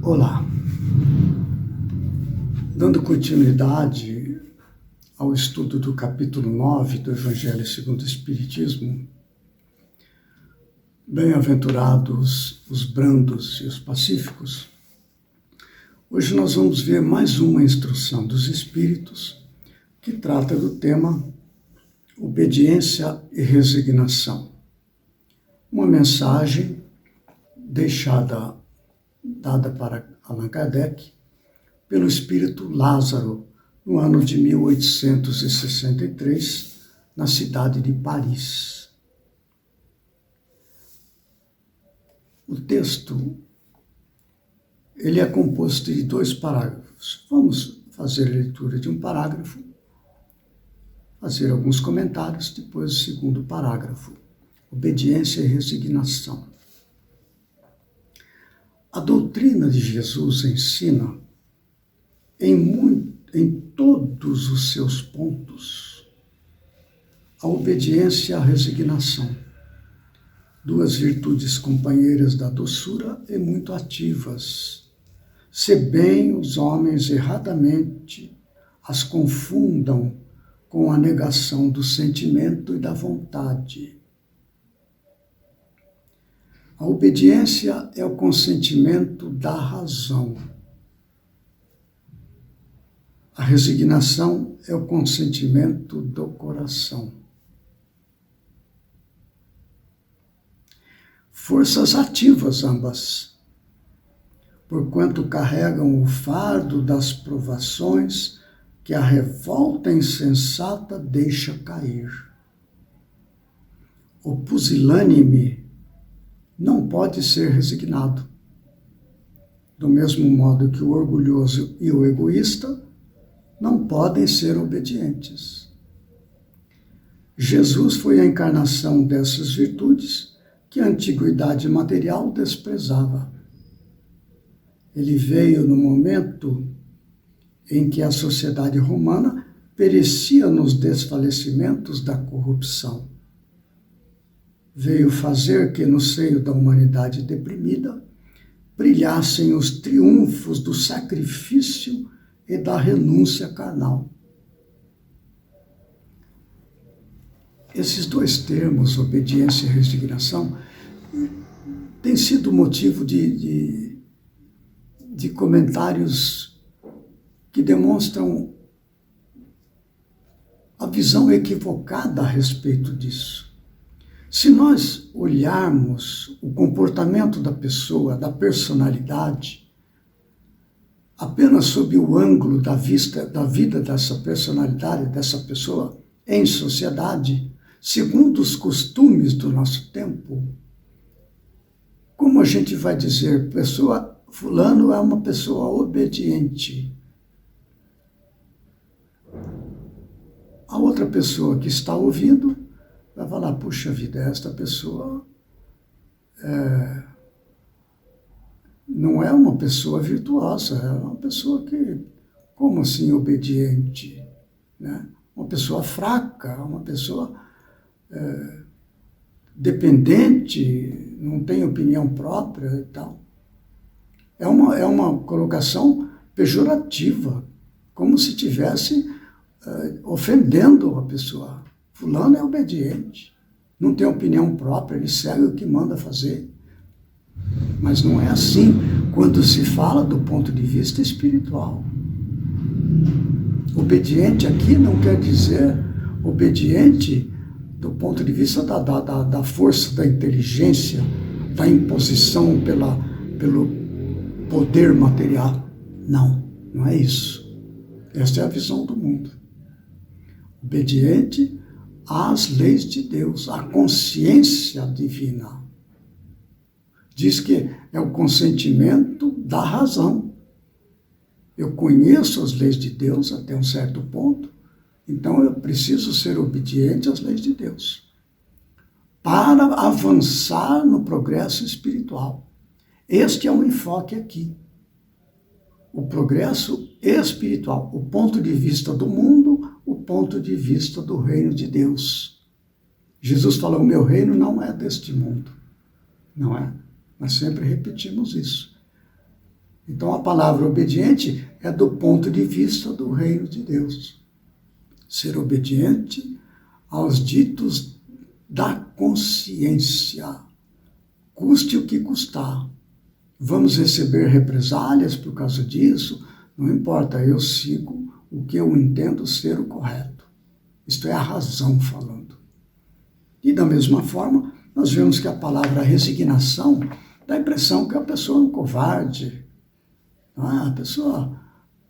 Olá, dando continuidade ao estudo do capítulo 9 do Evangelho segundo o Espiritismo, bem-aventurados os brandos e os pacíficos, hoje nós vamos ver mais uma instrução dos Espíritos que trata do tema obediência e resignação. Uma mensagem dada para Allan Kardec pelo espírito Lázaro, no ano de 1863, na cidade de Paris. O texto ele é composto de 2 parágrafos. Vamos fazer a leitura de um parágrafo, fazer alguns comentários, depois o segundo parágrafo, obediência e resignação. A doutrina de Jesus ensina, em todos os seus pontos, a obediência e a resignação, 2 virtudes companheiras da doçura e muito ativas, se bem os homens erradamente as confundam com a negação do sentimento e da vontade. A obediência é o consentimento da razão. A resignação é o consentimento do coração. Forças ativas ambas, porquanto carregam o fardo das provações que a revolta insensata deixa cair. O pusilânime não pode ser resignado, do mesmo modo que o orgulhoso e o egoísta não podem ser obedientes. Jesus foi a encarnação dessas virtudes que a antiguidade material desprezava. Ele veio no momento em que a sociedade romana perecia nos desfalecimentos da corrupção. Veio fazer que no seio da humanidade deprimida brilhassem os triunfos do sacrifício e da renúncia carnal. Esses 2 termos, obediência e resignação, têm sido motivo de comentários que demonstram a visão equivocada a respeito disso. Se nós olharmos o comportamento da pessoa, da personalidade, apenas sob o ângulo da vida dessa personalidade, dessa pessoa em sociedade, segundo os costumes do nosso tempo, como a gente vai dizer, fulano é uma pessoa obediente. A outra pessoa que está ouvindo vai falar, puxa vida, esta pessoa não é uma pessoa virtuosa, é uma pessoa que, como assim obediente? Né? Uma pessoa fraca, uma pessoa dependente, não tem opinião própria e tal. É uma colocação pejorativa, como se estivesse ofendendo a pessoa. Fulano é obediente, não tem opinião própria, ele segue o que manda fazer. Mas não é assim quando se fala do ponto de vista espiritual. Obediente aqui não quer dizer obediente do ponto de vista da força, da inteligência, da imposição pelo poder material. Não, não é isso. Esta é a visão do mundo. Obediente às leis de Deus, à consciência divina. Diz que é o consentimento da razão. Eu conheço as leis de Deus até um certo ponto, então eu preciso ser obediente às leis de Deus para avançar no progresso espiritual. Este é o enfoque aqui. O progresso espiritual, o ponto de vista do mundo, o ponto de vista do reino de Deus. Jesus falou, o meu reino não é deste mundo. Não é? Nós sempre repetimos isso. Então a palavra obediente é do ponto de vista do reino de Deus. Ser obediente aos ditos da consciência, custe o que custar. Vamos receber represálias por causa disso? Não importa, eu sigo o que eu entendo ser o correto. Isto é a razão falando. E da mesma forma, nós vemos que a palavra resignação dá a impressão que a pessoa é um covarde. A pessoa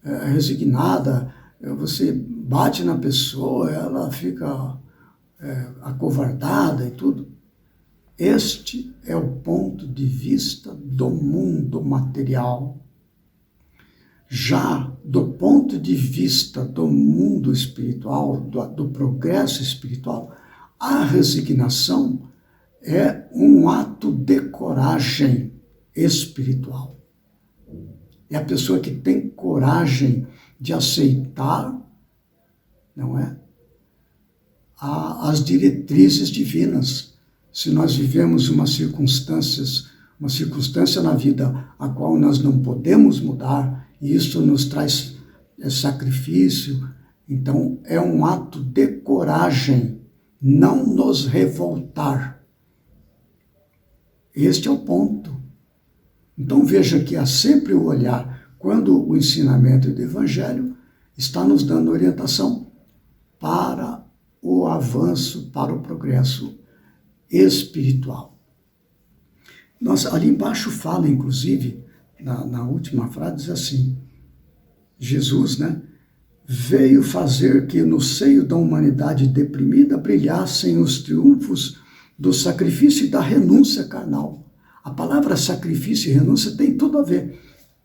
é resignada, você bate na pessoa, ela fica acovardada e tudo. Este é o ponto de vista do mundo material. Já do ponto de vista do mundo espiritual, do progresso espiritual, a resignação é um ato de coragem espiritual. É a pessoa que tem coragem de aceitar, não é, as diretrizes divinas. Se nós vivemos uma circunstância na vida a qual nós não podemos mudar, e isso nos traz sacrifício, então é um ato de coragem, não nos revoltar. Este é o ponto. Então veja que há sempre o olhar, quando o ensinamento do Evangelho está nos dando orientação para o avanço, para o progresso espiritual. Ali embaixo fala, inclusive, na última frase, diz assim, Jesus, veio fazer que no seio da humanidade deprimida brilhassem os triunfos do sacrifício e da renúncia carnal. A palavra sacrifício e renúncia tem tudo a ver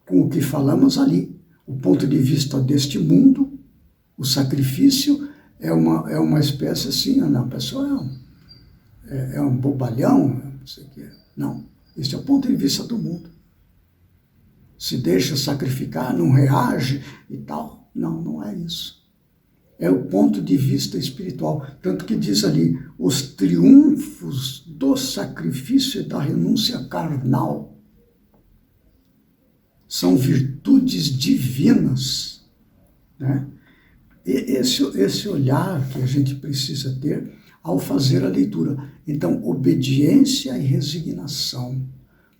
com o que falamos ali. O ponto de vista deste mundo, o sacrifício é uma espécie assim, a pessoa é um bobalhão, não sei o quê. Não, este é o ponto de vista do mundo. Se deixa sacrificar, não reage e tal. Não, não é isso. É o ponto de vista espiritual. Tanto que diz ali, os triunfos do sacrifício e da renúncia carnal são virtudes divinas, né? E esse olhar que a gente precisa ter ao fazer a leitura. Então, obediência e resignação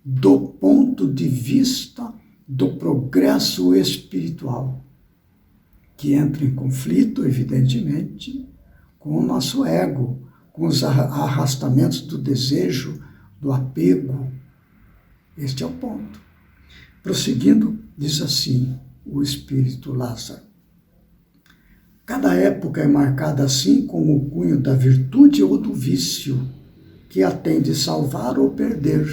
do ponto de vista do progresso espiritual, que entra em conflito, evidentemente, com o nosso ego, com os arrastamentos do desejo, do apego. Este é o ponto. Prosseguindo, diz assim o Espírito Lázaro. Cada época é marcada assim com o cunho da virtude ou do vício, que a tem de salvar ou perder.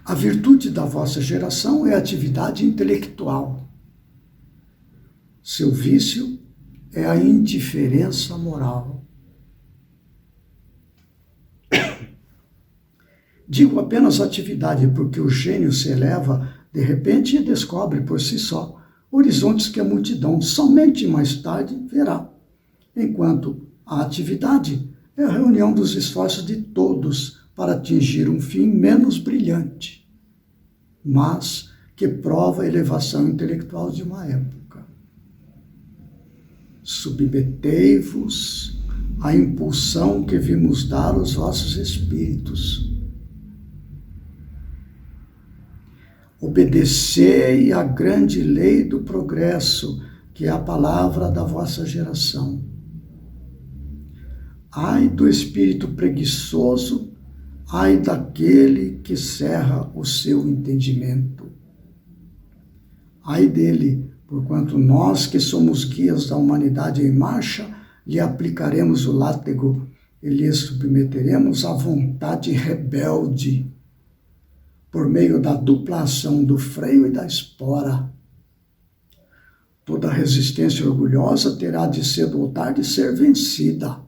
A virtude da vossa geração é a atividade intelectual. Seu vício é a indiferença moral. Digo apenas atividade, porque o gênio se eleva de repente e descobre por si só horizontes que a multidão somente mais tarde verá, enquanto a atividade é a reunião dos esforços de todos para atingir um fim menos brilhante, mas que prova a elevação intelectual de uma época. Submetei-vos à impulsão que vimos dar aos vossos espíritos. Obedecei à grande lei do progresso, que é a palavra da vossa geração. Ai do espírito preguiçoso, ai daquele que cerra o seu entendimento. Ai dele, porquanto nós que somos guias da humanidade em marcha, lhe aplicaremos o látego e lhe submeteremos à vontade rebelde, por meio da dupla ação do freio e da espora. Toda resistência orgulhosa terá de cedo ou tarde ser vencida.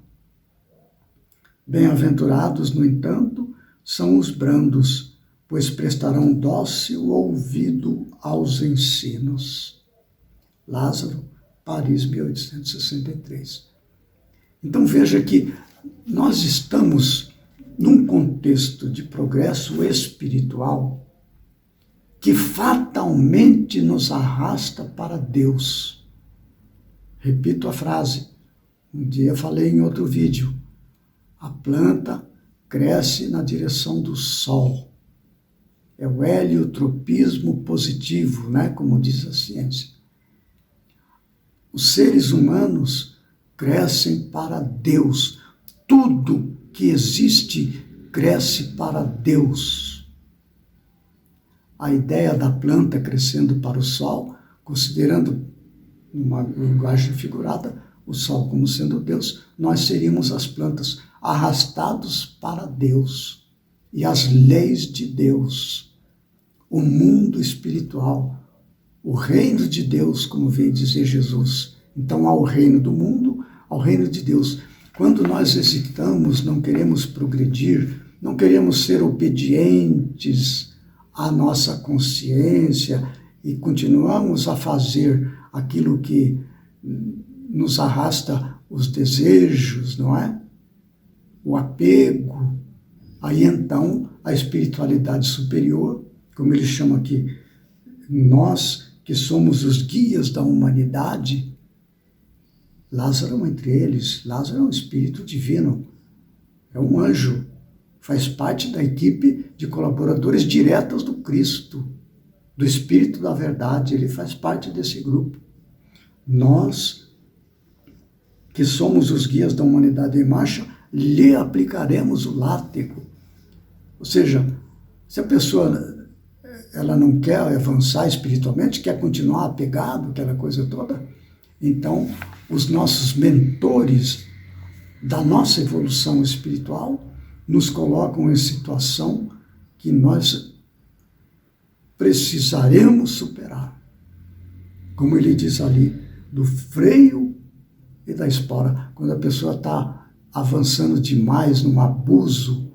Bem-aventurados, no entanto, são os brandos, pois prestarão dócil ouvido aos ensinos. Lázaro, Paris, 1863. Então veja que nós estamos num contexto de progresso espiritual que fatalmente nos arrasta para Deus. Repito a frase, um dia falei em outro vídeo. A planta cresce na direção do sol. É o heliotropismo positivo, né? Como diz a ciência. Os seres humanos crescem para Deus. Tudo que existe cresce para Deus. A ideia da planta crescendo para o sol, considerando uma linguagem figurada, o sol como sendo Deus, nós seríamos as plantas arrastados para Deus e as leis de Deus, o mundo espiritual, o reino de Deus, como veio dizer Jesus. Então há o reino do mundo, ao reino de Deus. Quando nós hesitamos, não queremos progredir, não queremos ser obedientes à nossa consciência e continuamos a fazer aquilo que nos arrasta os desejos, não é? O apego. Aí então a espiritualidade superior, como ele chama aqui, nós que somos os guias da humanidade, Lázaro entre eles, Lázaro é um espírito divino, é um anjo, faz parte da equipe de colaboradores diretos do Cristo, do Espírito da Verdade, ele faz parte desse grupo. Nós, que somos os guias da humanidade em marcha, lhe aplicaremos o látego. Ou seja, se a pessoa ela não quer avançar espiritualmente, quer continuar apegado, aquela coisa toda, então os nossos mentores da nossa evolução espiritual nos colocam em situação que nós precisaremos superar. Como ele diz ali, do freio e da espora. Quando a pessoa está avançando demais num abuso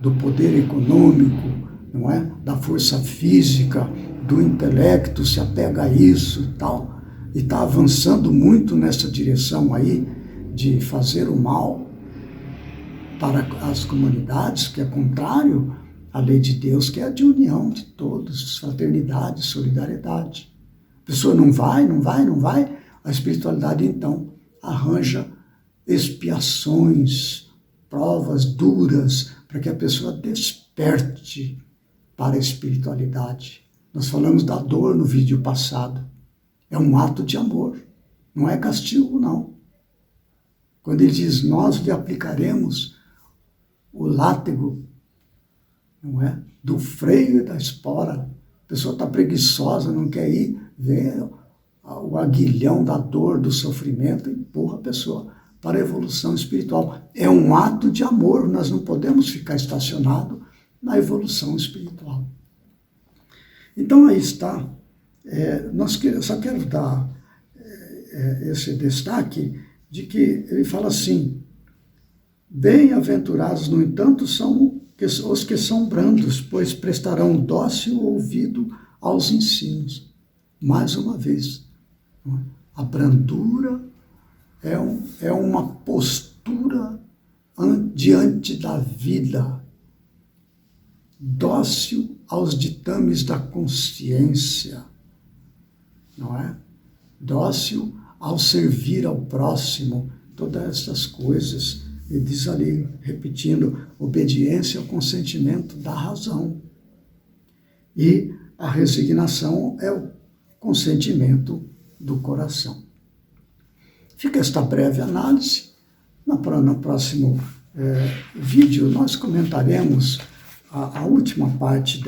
do poder econômico, não é? Da força física, do intelecto, se apega a isso e tal, e está avançando muito nessa direção aí de fazer o mal para as comunidades, que é contrário à lei de Deus, que é a de união de todos, fraternidade, solidariedade. A pessoa não vai, a espiritualidade então arranja expiações, provas duras, para que a pessoa desperte para a espiritualidade. Nós falamos da dor no vídeo passado. É um ato de amor, não é castigo, não. Quando ele diz, nós lhe aplicaremos o látego, não é? Do freio e da espora. A pessoa está preguiçosa, não quer ir, vem o aguilhão da dor, do sofrimento, empurra a pessoa para a evolução espiritual. É um ato de amor, nós não podemos ficar estacionados na evolução espiritual. Então aí está, só quero dar esse destaque de que ele fala assim, bem-aventurados, no entanto, são os que são brandos, pois prestarão dócil ouvido aos ensinos. Mais uma vez, a brandura é uma postura diante da vida, dócil aos ditames da consciência, não é? Dócil ao servir ao próximo, todas essas coisas. E diz ali, repetindo, obediência ao consentimento da razão. E a resignação é o consentimento do coração. Fica esta breve análise. No próximo vídeo nós comentaremos a última parte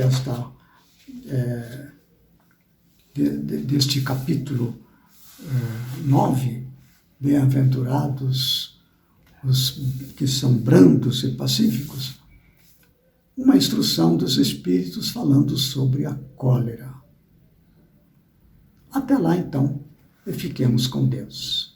deste capítulo 9, bem-aventurados os que são brandos e pacíficos, uma instrução dos Espíritos falando sobre a cólera. Até lá, então, e fiquemos com Deus.